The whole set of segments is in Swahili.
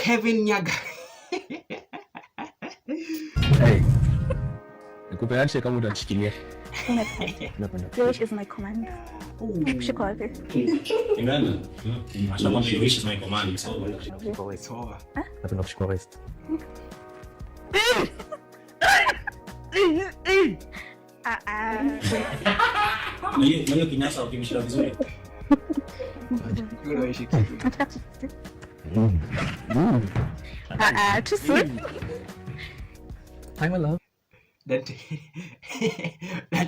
Kevin Nyaga. Hey. Nikupe handshake kama utanishikilia. Your wish is my command. Shiko wapi? Ingana. Mashallah, your wish is my command. It's over. Napenda kushikwa waist. Ndio kinyasa ukimshika vizuri. Yule wish. Too soon. Hi my love. Dante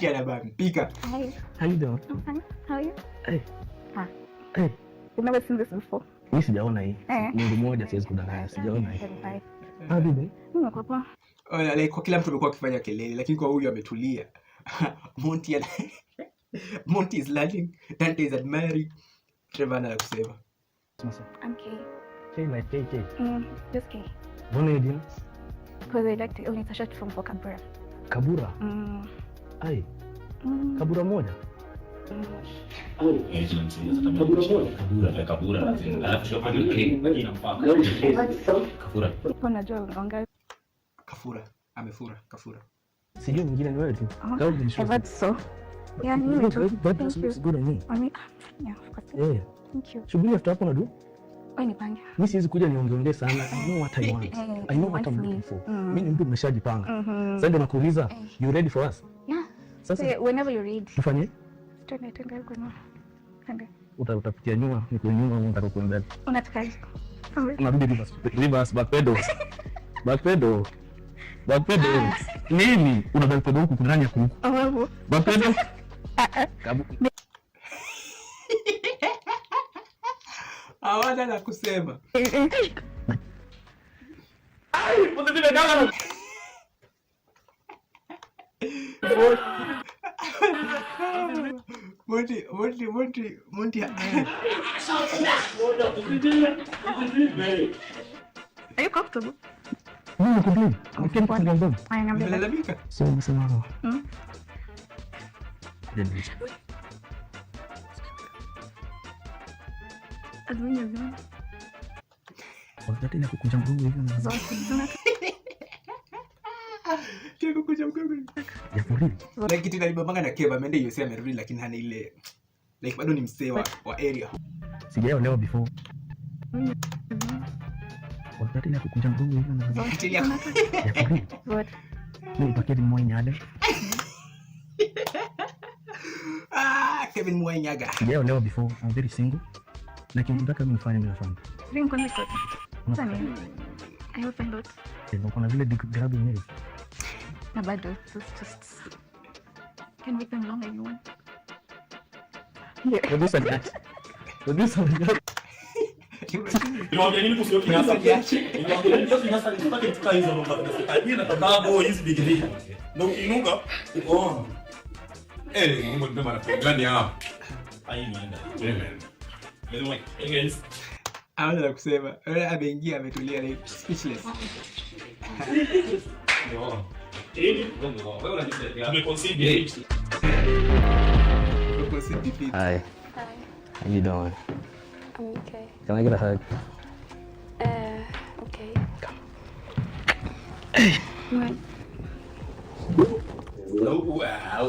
anabampika. Hi. How you doing? I'm fine. How are you? Hey. Hey. You've never seen this before. Mimi sijaona hii. Mungu mmoja siwezi kudanganya, sijaona hii. Ah, bibi. Niko hapa. Like kwa kila mtu amekuwa akifanya kelele lakini kwa huyu ametulia. Monty is laughing, Dante is admiring. Trevor anakusema. I'm Kay. Kay like Kay. Just Kay. Mbona hiyo jina? Because I like to only short from for Kabura. Kabura? Ai. Kabura moja? Kabura. Alafu shopa ni Kay. Inamfaa. Kafura. Unajua unaongea. Amefura. Kafura. Sijui mwingine ni wewe tu. I bet so. Yeah, you too. But it's good on me. I mean, yeah, of course. Yeah. Thank you. Shughuli after hapo nadu? Wewe nipange. Mimi siwezi kuja niongeongee sana. I know what I want. I know what I'm looking for. Mimi ni mtu nimeshajipanga. Sasa ndio nakuuliza, you ready for us? Yeah. Sasa whenever you're ready. Tufanye? Twende huko na. Twende. Utapitia nyuma, niko nyuma au unataka kuenda mbele? Unatakaje? Unarudi reverse back pedal. Nini? Unadai pedal huku kuna nani huku? Back pedal. Hawana la kusema. Ai, mbona vile gala? Monty. Are you comfortable? No, complain. I can't find them. I am Lalamika. Sema. Admini. Wakati ile kukunja mgongo hivi na Kiko kuja mgongo. ya pori. Like kitu nalibambanga na Keva ameenda USA amerudi lakini hana ile like bado ni msee wa area. Sijaelewa before. Wakati ile kukunja mgongo hivi na ya pori. What? Ni paketi mmoja nyade. Kevin Mwanyaga. Sijaelewa before. I'm very single. Lakini nataka nifanye bila fun. Ring kwanza kwa. Sasa I hope not. Ndio kuna vile grab yenyewe. Na bado just can we come along anyone? Yeah. Producer that. Niwaambia nini kuhusu kinyasa? Niwaambia nini kuhusu kinyasa? Nitaka tukae hizo mambo. Hadi na tababo hizi degree. Ndio inuka. Oh. Mungu ndio mara gani hapa? Ai nienda. Wewe. Against. Hawana la kusema. Yule ameingia ametulia like speechless. Hi. How you doing? I'm okay. Can I get a hug? Okay. Come. Wow.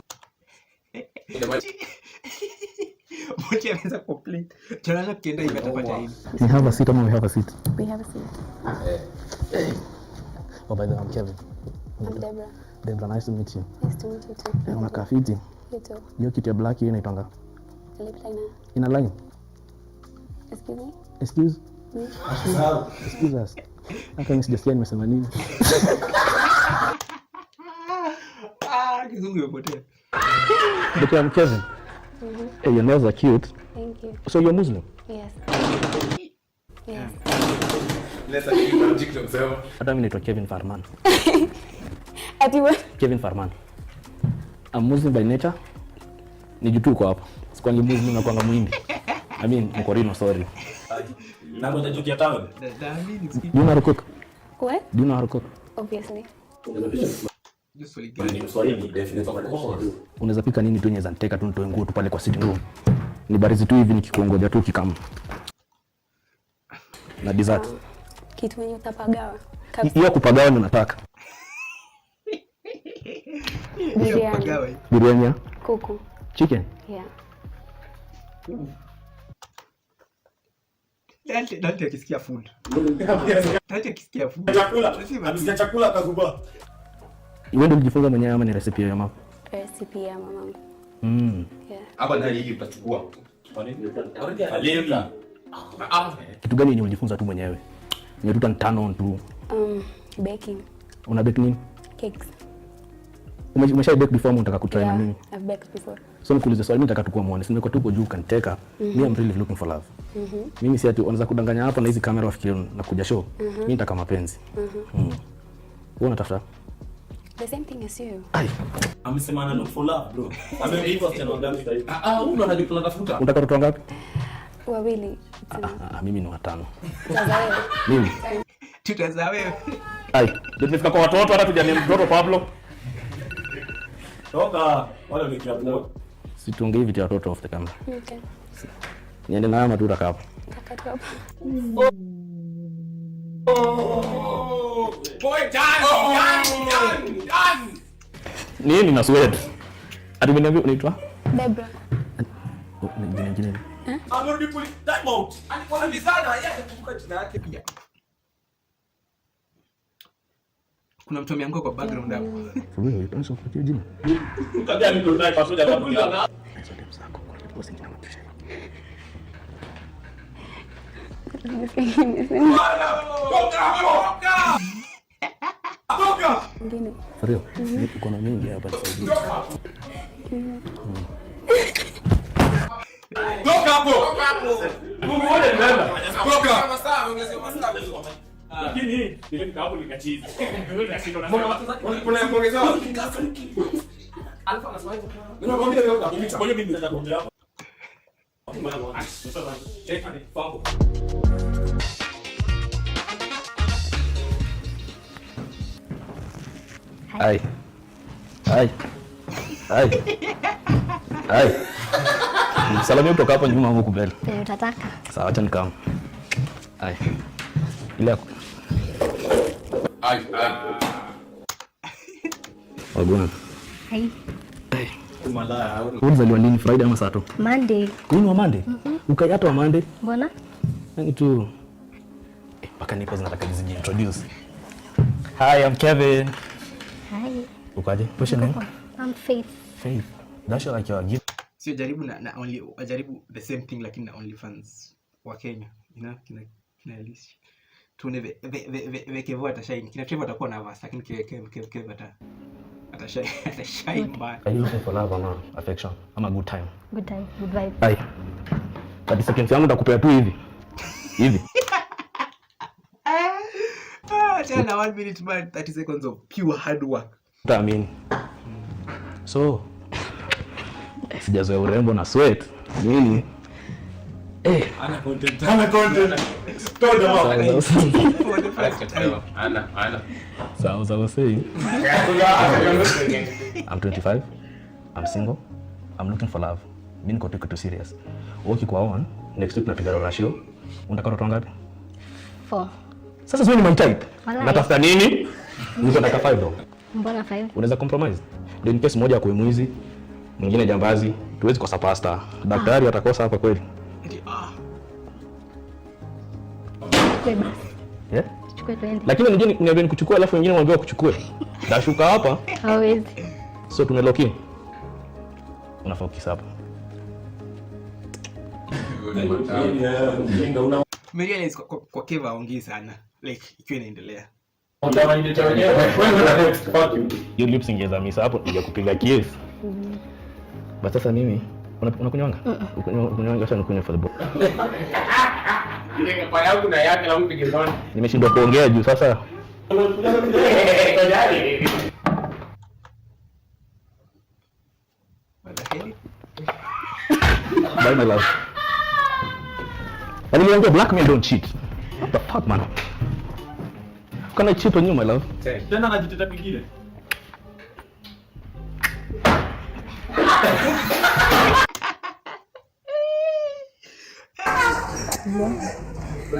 Monty anaweza complain. Tunaanza kienda hivi atapata hivi. We have a seat, we have a seat. We have a seat. Oh, by the way, I'm Kevin. I'm Deborah. Deborah, nice to meet you. Nice to meet you too. Unakaa fiti. You too. Hiyo kitu ya black hiyo inaitanga. Lip liner. Ina line. Excuse me? Excuse? Excuse us. Hata mimi sijasikia nimesema nini. Kizungu imepotea. But I'm Kevin. Hey, your nails are cute. Thank you. So you're Muslim? Yes. Yes. Let's actually magic themselves. Hata mimi naitwa Kevin Farman. Ati what? Kevin Farman. I'm Muslim by nature. Nijutu uko hapa. Sikwangi Muslim na kwanga Muhindi. I mean, Mkorino, sorry. Na ngoja tukia town. Do you know how to cook? What? Do you know how to cook? Obviously. Unaweza pika nini tu nyeza niteka tu nitoe nguo tu pale kwa sitting room. Ni barizi tu hivi nikikuongoja tu kikam. Na dessert. Kitu yenye utapagawa. Hiyo kupagawa ndio nataka. Biriani. Biriani ya Kuku. chicken. Yeah. Dante akisikia food. Dante akisikia food. Chakula kazuba. Wewe ndio ulijifunza mwenyewe ama ni recipe ya mama? Recipe ya mamangu. Yeah. Hapa ndani hii utachukua. Kwa nini? Alenda. Kitu gani yenye ulijifunza tu mwenyewe? Ni tu turn on tu. Baking. Una bake nini? Cakes. Umesha bake before unataka kutry na mimi? I've baked before. So nikuulize swali, mimi nataka tukua muone. Si niko tuko juu kaniteka. Me I'm really looking for love. Mimi si ati unaweza kudanganya hapa na hizi kamera wafikirie na kuja show. Mimi nataka mapenzi. Wewe unatafuta? The same thing as you. Ai, Amesema ana look for love, bro. Ameiva sana ngapi sasa hivi? Huyu anajipula tafuta. unataka watoto wangapi? Wawili. Mimi ni watano. Sasa wewe. Mimi. Tutaza wewe. Ai, tumefika kwa watoto hata tujane mtoto Pablo. Toka. Wala ni kiapo. Si tuongee hivi vya watoto off the camera. Okay. Niende na mama tu hapo. Takatu hapa. Boy done. Nini na sweat? Ati umeniambia unaitwa? Debra. Jina. Amerudi puli time out. Alikuwa anabizana yeye atakumbuka jina yake pia. Kuna mtu ameanguka kwa background hapo. Wewe unataka kupatia jina? Kabla niko naye pamoja na mimi. Toka. Ngine. For real? Niko na mingi hapa sasa. Toka hapo. Muone mbele. Toka. Lakini ile hapo nikachizi. Kuna kuongeza. Alfa anasema hivyo. Ninakwambia leo kabisa. Kwa hiyo mimi nataka kuongea hapo. Sasa check ni fambo. Ai. Salamia kutoka hapo nyuma huko mbele. Utataka. Sawa, acha nikam. Ai. Ile yako. Ai. Wagona. Hai. Malaya. Ulizaliwa lini, Friday ama Saturday? Monday. Kwani wa Monday? Ukayata wa Monday? Mbona? Yani tu mpaka nipo zinataka nijiintroduce. Hi, I'm Kevin. Hi. Ukaje? What's your name? I'm Faith. Faith. That's like your gift. Sio jaribu na only wajaribu the same thing lakini na OnlyFans wa Kenya. Kina list. Tuone ve Kevo atashine. Kina Trevor atakuwa na verse lakini Kevo atashine mbaya. Are you looking for love or affection? I'm a good time. Good time. Good vibe. Ai. 30 seconds yangu nitakupea tu hivi. Hivi. Tena 1 minute man 30 seconds of pure hard work. Utaamini. So, sijazoea urembo na sweat. Nini? Ana content. Told them out. For the first time. Ana. So as I was saying, I'm 25. I'm single. I'm looking for love. Mimi niko too serious. Woki kwa on. Next week napiga rola show. Unataka watoto wangapi? 4. Sasa sio ni my type. Walai. Natafuta nini? Niko nataka 5 though. Mbona 5? Unaweza compromise. Ndio in case moja akue mwizi, mwingine jambazi, tuwezi kosa pasta. Daktari atakosa hapa kweli. Chukue basi. Yeah? Chukue twende. Lakini unajua niambia nikuchukue alafu wengine waambie kuchukue. Dashuka hapa. Hawezi. So tumelock in. Unafaa ukisapa. Realize kwa Keva ongei sana. Like ikiwa inaendelea. Hiyo lips ingeza misa hapo ndio kupiga kiss. Basi sasa mimi unakunywanga? Unakunywanga sana kunywa for the book. Ile kwa yangu na yake na mpige zone. Nimeshindwa kuongea juu sasa. Bye my love. And you black men don't cheat. What the fuck man? Can I cheat on you my love? Tena anajiteta kingine. The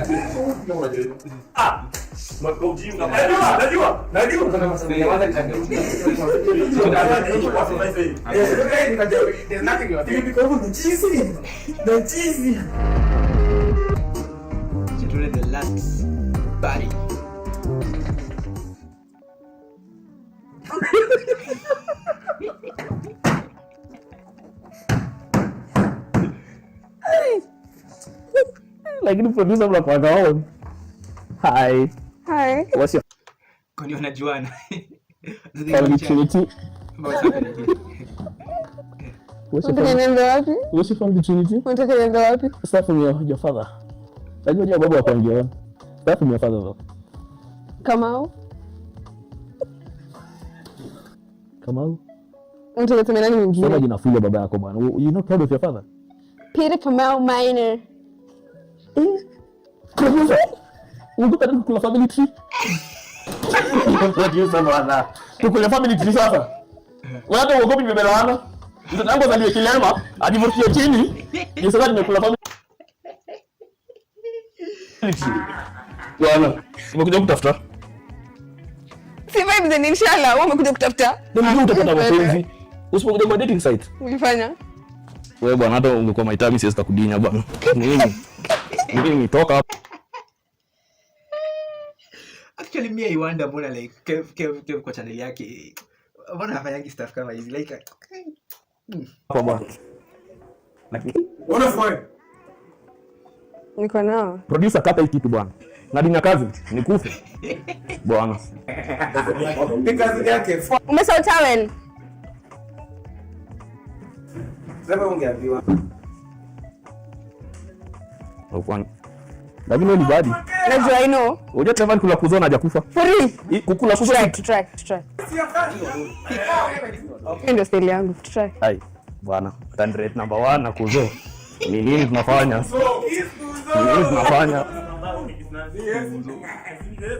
last body. Lakini producer mnakuanga on. Hi. Hi. What's your Kwani wanajuana? family trinity? Unataka niende wapi? What's your family trinity? Unataka niende wapi? Start from your father. Najua baba wako ndio. Start from your father though. Kamau. Kamau. Unataka kusema nani mwingine? Sema jina full baba yako bwana. You not proud of your father? Peter Kamau Minor. Unataka kula family tree? What you say bwana? Tukule family tree sasa. Wewe hata uogopi nimebelana. Mtoto wangu azaliwe kilema, adivorce chini. Ni sasa nimekula family tree. Bwana, umekuja kutafuta? Si vibes ni inshallah, wewe umekuja kutafuta. Ndio utapata mapenzi. Usipokuja kwa dating site. Ulifanya? Wewe bwana hata ungekuwa maitami siwezi kukudinya bwana. Nini? Mimi nitoka hapa. Actually me I wonder mbona like Kev kwa channel yake mbona hafanyangi stuff kama hizi like Kwa bwana. Lakini unafanya Niko nao. producer kata hii kitu bwana. Nadinya kazi nikufe. Bwana. ni kazi yake. Umesahau towel. Sasa ungeambiwa. Ukwani. Lakini ni badi. Najua I know. Unajua Trevor kula kuzona hajakufa. For real. Kukula kuzona. Try. Ndio style yangu. Try. Hai. Bwana, candidate number 1 na kuzo. Ni nini tunafanya? Nini tunafanya?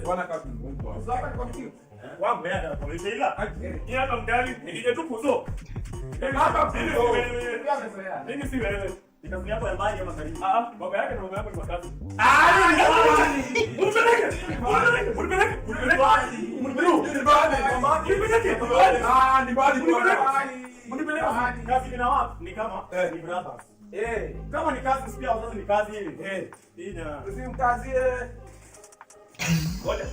Bwana kapi mbwa. Wangu ya kwa ila. Ni hapa mdali, nije tu kuzo. Hapa pili. Mimi si wewe. Nikafunia hapo ya maji ama karibu. Baba yake na mama yako ni makazi. Kama ni kazi pia wazazi ni kazi hivi. Ina. Si mkazi ngoja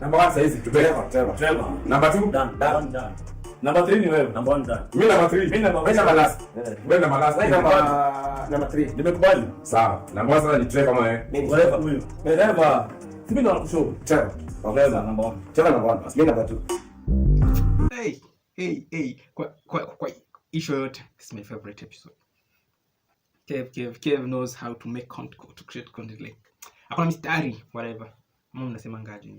Number 1 saizi Trevor. Number 2 Number 3 ni wewe. Number 1 done. Mimi number 3. Mimi number last. Wewe number last. Number 3. Nimekubali. Sawa. Number 1 sasa ni Trevor kama wewe. Trevor huyo. Trevor. Mimi ndo nakushauri. Trevor. Ongeza number 1. Trevor number 1. Mimi number 2. Hey. Kwa issue yote, it's my favorite episode. Kev knows how to make content, to create content like. Hapana mistari, whatever. Mimi nasema ngaje.